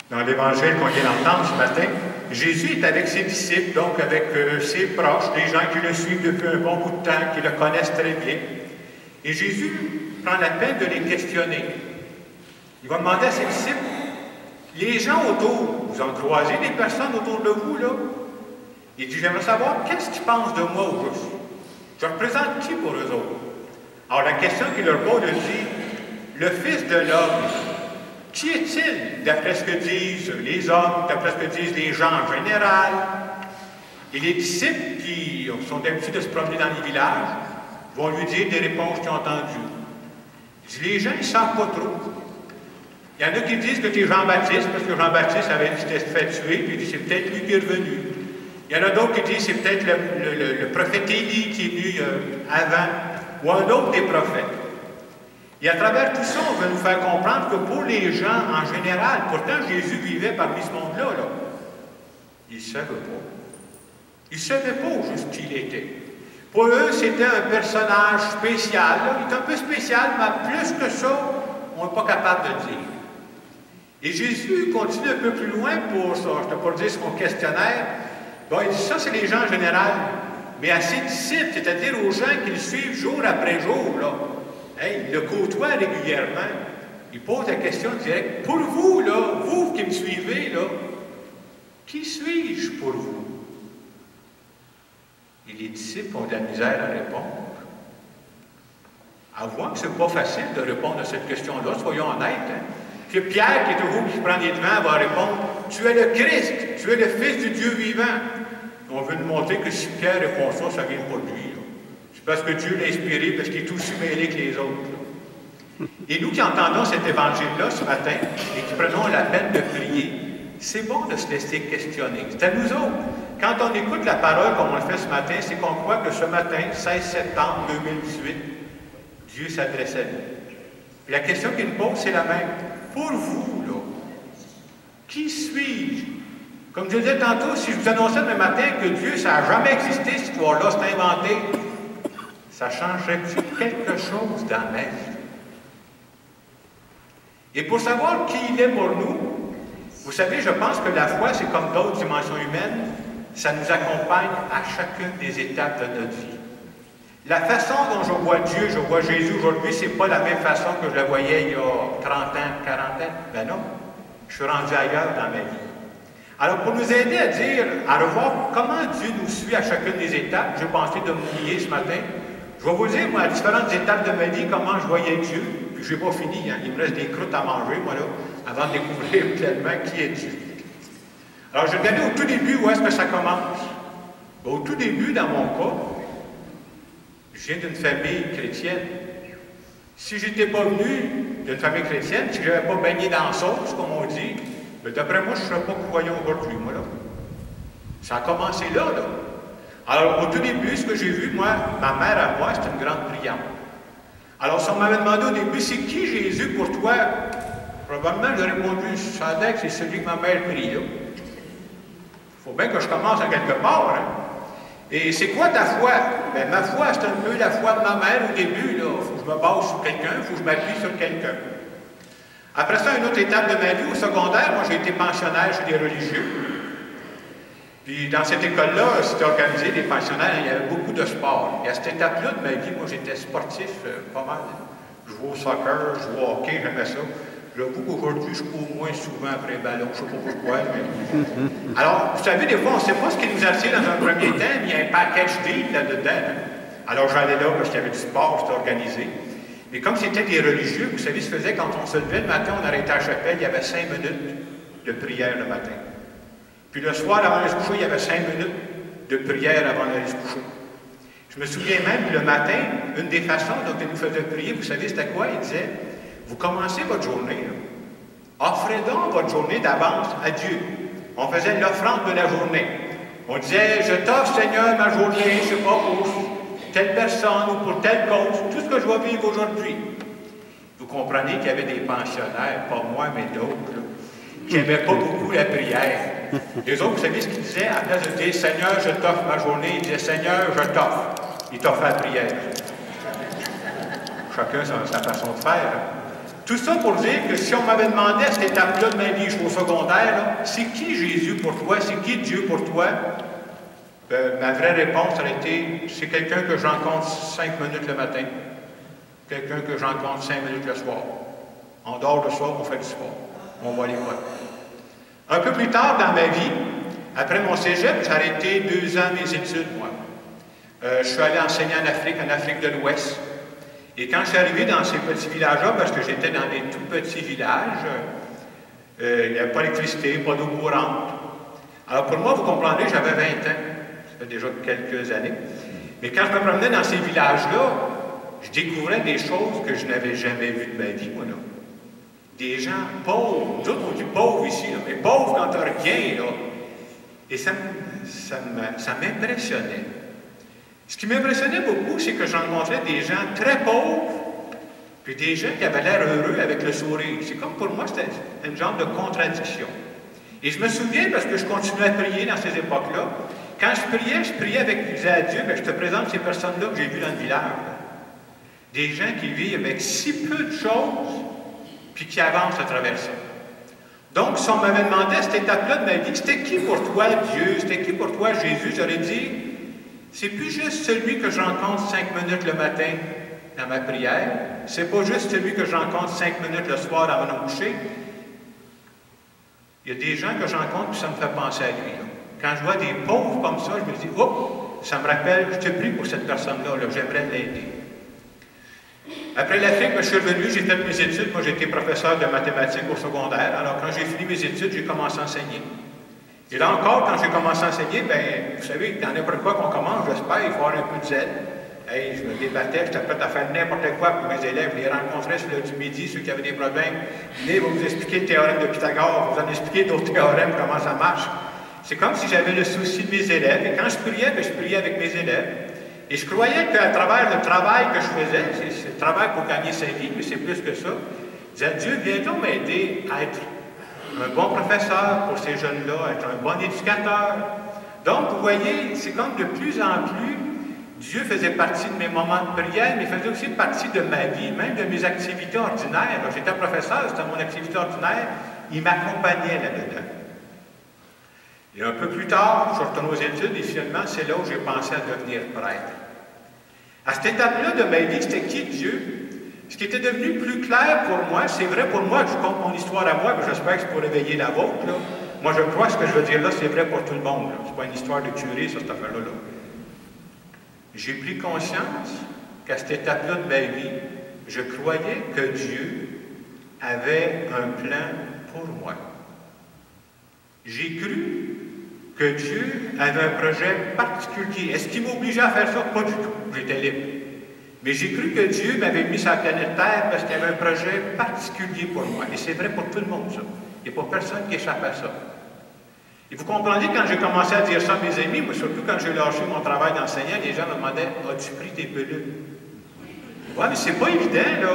Dans l'Évangile qu'on vient d'entendre ce matin, Jésus est avec ses disciples, donc avec ses proches, des gens qui le suivent depuis un bon bout de temps, qui le connaissent très bien. Et Jésus prend la peine de les questionner. Il va demander à ses disciples, les gens autour, vous en croisez des personnes autour de vous, là? Il dit, j'aimerais savoir, qu'est-ce qu'ils pensent de moi au juste? Je représente qui pour eux autres? Alors la question qu'il leur pose, il dit, le Fils de l'homme, qui est-il, d'après ce que disent les hommes, d'après ce que disent les gens en général? Et les disciples qui sont habitués de se promener dans les villages vont lui dire des réponses qu'ils ont entendues. Il dit, les gens, ils ne savent pas trop. Il y en a qui disent que c'est Jean-Baptiste, parce que Jean-Baptiste s'était fait tuer, puis il dit, c'est peut-être lui qui est revenu. Il y en a d'autres qui disent, c'est peut-être le prophète Élie qui est venu avant, ou un autre des prophètes. Et à travers tout ça, on veut nous faire comprendre que pour les gens en général, pourtant Jésus vivait parmi ce monde-là, là, ils ne savaient pas. Ils ne savaient pas au juste qui il était. Pour eux, c'était un personnage spécial. Là. Il est un peu spécial, mais plus que ça, on n'est pas capable de le dire. Et Jésus continue un peu plus loin pour ça. Je ne t'ai pas dire son questionnaire. Bon, il dit ça, c'est les gens en général. Mais à ses disciples, c'est-à-dire aux gens qui le suivent jour après jour, là, il le côtoie régulièrement. Il pose la question directe. Pour vous, là, vous qui me suivez, là, qui suis-je pour vous? Et les disciples ont de la misère à répondre. Avouons que ce n'est pas facile de répondre à cette question-là, soyons honnêtes. Hein? Puis Pierre, qui est toujours qui prend les devants, va répondre, « Tu es le Christ, tu es le Fils du Dieu vivant. » On veut nous montrer que si Pierre répond ça, ça ne vient pas de lui. C'est parce que Dieu l'a inspiré, parce qu'il est aussi mêlé que les autres. Là. Et nous qui entendons cet évangile-là ce matin, et qui prenons la peine de prier, c'est bon de se laisser questionner. C'est à nous autres. Quand on écoute la parole comme on le fait ce matin, c'est qu'on croit que ce matin, 16 septembre 2018, Dieu s'adresse à nous. Et la question qu'il nous pose, c'est la même. Pour vous, là, qui suis-je? Comme je le disais tantôt, si je vous annonçais demain matin que Dieu, ça n'a jamais existé, cette histoire-là, c'est inventé, ça changerait-tu quelque chose dans ma vie? Et pour savoir qui il est pour nous, vous savez, je pense que la foi, c'est comme d'autres dimensions humaines, ça nous accompagne à chacune des étapes de notre vie. La façon dont je vois Dieu, je vois Jésus aujourd'hui, c'est pas la même façon que je la voyais il y a 30 ans, 40 ans. Ben non, je suis rendu ailleurs dans ma vie. Alors, pour nous aider à dire, à revoir comment Dieu nous suit à chacune des étapes, j'ai pensé de m'oublier ce matin. Je vais vous dire, moi, à différentes étapes de ma vie, comment je voyais Dieu. Puis je n'ai pas fini, hein. Il me reste des croûtes à manger, moi, là, avant de découvrir pleinement qui est Dieu. Alors, je vais regarder au tout début où est-ce que ça commence. Au tout début, dans mon cas, je viens d'une famille chrétienne. Si je n'étais pas venu d'une famille chrétienne, si je n'avais pas baigné dans la sauce, comme on dit, mais d'après moi, je ne serais pas croyant aujourd'hui, moi, là. Ça a commencé là, là. Alors, au tout début, ce que j'ai vu, moi, ma mère à moi, c'était une grande priante. Alors, si on m'avait demandé au début, c'est qui Jésus pour toi? Probablement, j'aurais répondu, je savais que c'est celui que ma mère prie, là. Il faut bien que je commence à quelque part, hein. Et c'est quoi ta foi? Bien, ma foi, c'est un peu la foi de ma mère au début, là. Il faut que je me base sur quelqu'un, il faut que je m'appuie sur quelqu'un. Après ça, une autre étape de ma vie, au secondaire, moi, j'ai été pensionnaire chez des religieux. Puis, dans cette école-là, c'était organisé, des pensionnaires, il y avait beaucoup de sport. Et à cette étape-là de ma vie, moi, j'étais sportif pas mal. Je jouais au soccer, je jouais au hockey, j'aimais ça. J'avoue qu'aujourd'hui, je cours moins souvent après un ballon, je ne sais pas pourquoi. Mais... Alors, vous savez, des fois, on ne sait pas ce qui nous attire dans un premier temps, mais il y a un package deal là-dedans. Alors, j'allais là parce qu'il y avait du sport, c'était organisé. Mais comme c'était des religieux, vous savez ce que faisait quand on se levait le matin, on arrêtait à la chapelle, il y avait 5 minutes de prière le matin. Puis le soir, avant d'aller se coucher, il y avait 5 minutes de prière avant d'aller se coucher. Je me souviens même, le matin, une des façons dont il nous faisait prier, vous savez, c'était quoi? Il disait, vous commencez votre journée, là. Offrez donc votre journée d'avance à Dieu. On faisait l'offrande de la journée. On disait, je t'offre, Seigneur, ma journée, je ne sais pas pour telle personne ou pour telle cause, tout ce que je vais vivre aujourd'hui. Vous comprenez qu'il y avait des pensionnaires, pas moi, mais d'autres, qui n'aimaient pas beaucoup la prière. Les autres, vous savez ce qu'ils disaient? À la place de dire, Seigneur, je t'offre ma journée, ils disaient, Seigneur, je t'offre. Ils t'offrent la prière. Chacun sa façon de faire. Hein? Tout ça pour dire que si on m'avait demandé à cette étape-là de ma vie, je suis au secondaire, c'est qui Jésus pour toi? C'est qui Dieu pour toi? Ma vraie réponse aurait été, c'est quelqu'un que je rencontre 5 minutes le matin, quelqu'un que je rencontre 5 minutes le soir. En dehors de ça, on fait du sport. On va à l'école. Un peu plus tard dans ma vie, après mon cégep, j'ai arrêté 2 ans mes études, moi. Je suis allé enseigner en Afrique de l'Ouest. Et quand je suis arrivé dans ces petits villages-là, parce que j'étais dans des tout petits villages, il n'y avait pas d'électricité, pas d'eau courante. Alors pour moi, vous comprendrez, j'avais 20 ans. Ça fait déjà quelques années. Mais quand je me promenais dans ces villages-là, je découvrais des choses que je n'avais jamais vues de ma vie, moi, là. Des gens pauvres. Nous autres, on dit pauvres ici, là, mais pauvres quand t'as rien, là. Et ça m'impressionnait. Ce qui m'impressionnait beaucoup, c'est que je rencontrais des gens très pauvres, puis des gens qui avaient l'air heureux avec le sourire. C'est comme pour moi, c'était une genre de contradiction. Et je me souviens, parce que je continuais à prier dans ces époques-là, quand je priais avec je disais à Dieu, bien, je te présente ces personnes-là que j'ai vues dans le village. Là. Des gens qui vivent avec si peu de choses, puis qui avancent à travers ça. Donc, si on m'avait demandé à cette étape-là de ma vie, c'était qui pour toi Dieu? C'était qui pour toi Jésus? J'aurais dit, c'est plus juste celui que je rencontre 5 minutes le matin dans ma prière. C'est pas juste celui que je rencontre 5 minutes le soir avant de me coucher. Il y a des gens que je rencontre et ça me fait penser à lui. Là. Quand je vois des pauvres comme ça, je me dis, oh, ça me rappelle, je te prie pour cette personne-là, là, j'aimerais l'aider. Après l'Afrique, je suis revenu, j'ai fait mes études. Moi, j'étais professeur de mathématiques au secondaire. Alors, quand j'ai fini mes études, j'ai commencé à enseigner. Et là encore, quand j'ai commencé à enseigner, bien, vous savez, dans n'importe quoi qu'on commence, j'espère, il faut avoir un peu de zèle. Hey, je me débattais, j'étais prêt à faire n'importe quoi pour mes élèves. Je les rencontrais sur l'heure du midi, ceux qui avaient des problèmes. Venez, vous expliquer le théorème de Pythagore, vous en expliquer d'autres théorèmes, comment ça marche. C'est comme si j'avais le souci de mes élèves. Et quand je priais, bien, je priais avec mes élèves. Et je croyais qu'à travers le travail que je faisais, c'est le travail pour gagner sa vie, mais c'est plus que ça, je disais, Dieu, viens donc m'aider à être un bon professeur pour ces jeunes-là, être un bon éducateur. Donc, vous voyez, c'est comme de plus en plus, Dieu faisait partie de mes moments de prière, mais il faisait aussi partie de ma vie, même de mes activités ordinaires. J'étais professeur, c'était mon activité ordinaire, il m'accompagnait là-dedans. Et un peu plus tard, je suis retourné aux études et finalement, c'est là où j'ai pensé à devenir prêtre. À cette étape-là de ma vie, c'était qui Dieu? Ce qui était devenu plus clair pour moi, c'est vrai pour moi, je compte mon histoire à moi, mais j'espère que c'est pour réveiller la vôtre. Là. Moi, je crois que ce que je veux dire là, c'est vrai pour tout le monde. Ce n'est pas une histoire de curé, ça, cette affaire-là. Là. J'ai pris conscience qu'à cette étape-là de ma vie, je croyais que Dieu avait un plan pour moi. J'ai cru que Dieu avait un projet particulier. Est-ce qu'il m'obligeait à faire ça? Pas du tout. J'étais libre. Mais j'ai cru que Dieu m'avait mis sur la planète Terre parce qu'il y avait un projet particulier pour moi. Et c'est vrai pour tout le monde, ça. Il n'y a pas personne qui échappe à ça. Et vous comprenez, quand j'ai commencé à dire ça à mes amis, moi, surtout quand j'ai lâché mon travail d'enseignant, les gens me demandaient, as-tu pris tes pilules? Ouais, mais c'est pas évident, là.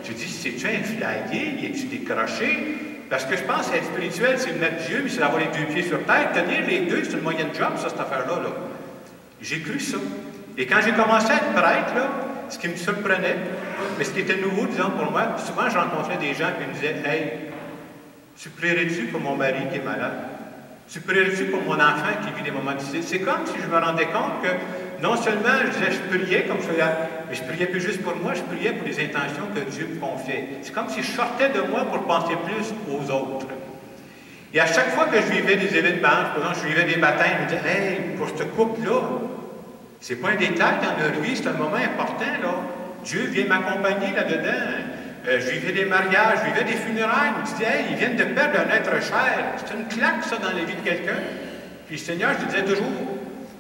Je dis, c'est-tu un flyé? Es-tu décroché? Parce que je pense qu'être spirituel, c'est de mettre Dieu, mais c'est d'avoir les 2 pieds sur terre. Tenir les deux, c'est une moyenne job, ça, cette affaire-là. Là. J'ai cru ça. Et quand j'ai commencé à être prêtre, là, ce qui me surprenait, mais ce qui était nouveau, disons, pour moi, souvent, je rencontrais des gens qui me disaient, « Hey, tu prierais-tu pour mon mari qui est malade? Tu prierais-tu pour mon enfant qui vit des moments difficiles? » C'est comme si je me rendais compte que non seulement je priais comme je faisais, mais je priais plus juste pour moi, je priais pour les intentions que Dieu me confiait. C'est comme si je sortais de moi pour penser plus aux autres. Et à chaque fois que je vivais des événements, par exemple, je vivais des baptêmes, je me disais, « Hey, pour ce couple-là, c'est pas un détail dans leur vie, c'est un moment important, là. Dieu vient m'accompagner là-dedans. Je vivais des mariages, je vivais des funérailles, je me disais, hey, ils viennent de perdre un être cher. C'est une claque, ça, dans la vie de quelqu'un. Puis, Seigneur, je te disais toujours,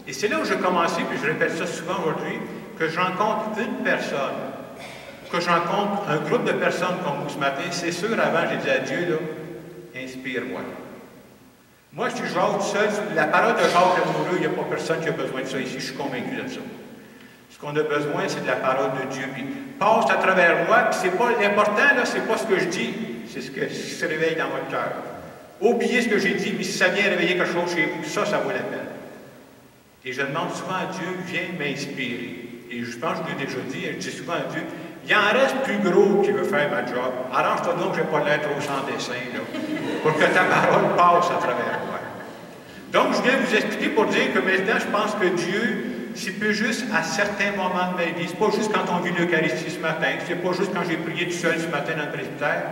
et c'est là où j'ai commencé, puis je répète ça souvent aujourd'hui, que je rencontre une personne, que je rencontre un groupe de personnes comme vous ce matin, c'est sûr, avant, j'ai dit à Dieu, là, inspire-moi. Moi, je suis Jacques seul, la parole de Jacques l'amoureux, il n'y a pas personne qui a besoin de ça ici, je suis convaincu de ça. Ce qu'on a besoin, c'est de la parole de Dieu. Puis passe à travers moi, puis c'est pas l'important, là, c'est pas ce que je dis, c'est ce qui se réveille dans votre cœur. Oubliez ce que j'ai dit, mais si ça vient réveiller quelque chose chez vous, ça vaut la peine. Et je demande souvent à Dieu, viens m'inspirer. Et je pense que je l'ai déjà dit, je dis souvent à Dieu, Il en reste plus gros qui veut faire ma job. Arrange-toi donc que je n'ai pas l'air trop sans dessin, là, pour que ta parole passe à travers moi. Donc, je viens vous expliquer pour dire que maintenant, je pense que Dieu, s'il peut juste à certains moments de ma vie, c'est pas juste quand on vit l'Eucharistie ce matin, c'est pas juste quand j'ai prié tout seul ce matin dans le presbytère,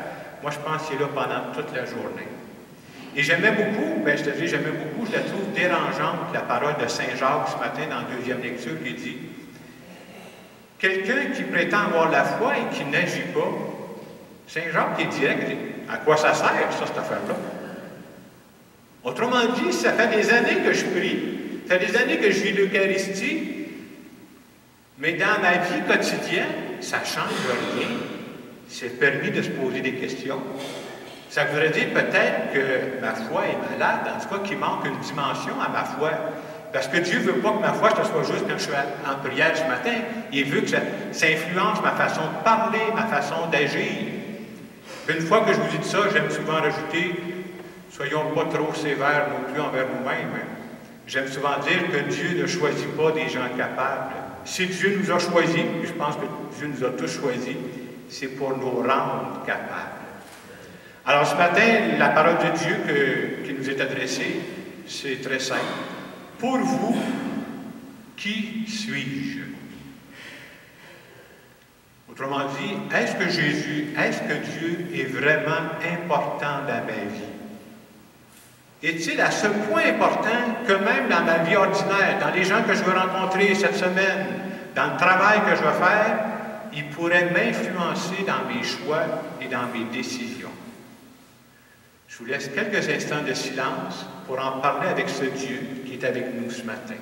moi je pense qu'il est là pendant toute la journée. Et j'aimais beaucoup, je te dis, j'aimais beaucoup, je la trouve dérangeante, la parole de Saint Jacques ce matin dans la deuxième lecture qui dit « Quelqu'un qui prétend avoir la foi et qui n'agit pas, Saint Jacques est direct, à quoi ça sert, ça, cette affaire-là? » Autrement dit, ça fait des années que je prie, ça fait des années que je vis l'Eucharistie, mais dans ma vie quotidienne, ça ne change rien. C'est permis de se poser des questions. Ça voudrait dire peut-être que ma foi est malade, en tout cas qu'il manque une dimension à ma foi. Parce que Dieu ne veut pas que ma foi, ce soit juste quand je suis en prière ce matin. Il veut que ça influence ma façon de parler, ma façon d'agir. Une fois que je vous dis ça, j'aime souvent rajouter, soyons pas trop sévères non plus envers nous-mêmes. J'aime souvent dire que Dieu ne choisit pas des gens capables. Si Dieu nous a choisis, et je pense que Dieu nous a tous choisis, c'est pour nous rendre capables. Alors ce matin, la parole de Dieu qui nous est adressée, c'est très simple. Pour vous, qui suis-je? Autrement dit, est-ce que Dieu est vraiment important dans ma vie? Est-il à ce point important que même dans ma vie ordinaire, dans les gens que je veux rencontrer cette semaine, dans le travail que je vais faire, il pourrait m'influencer dans mes choix et dans mes décisions? Je vous laisse quelques instants de silence pour en parler avec ce Dieu qui est avec nous ce matin.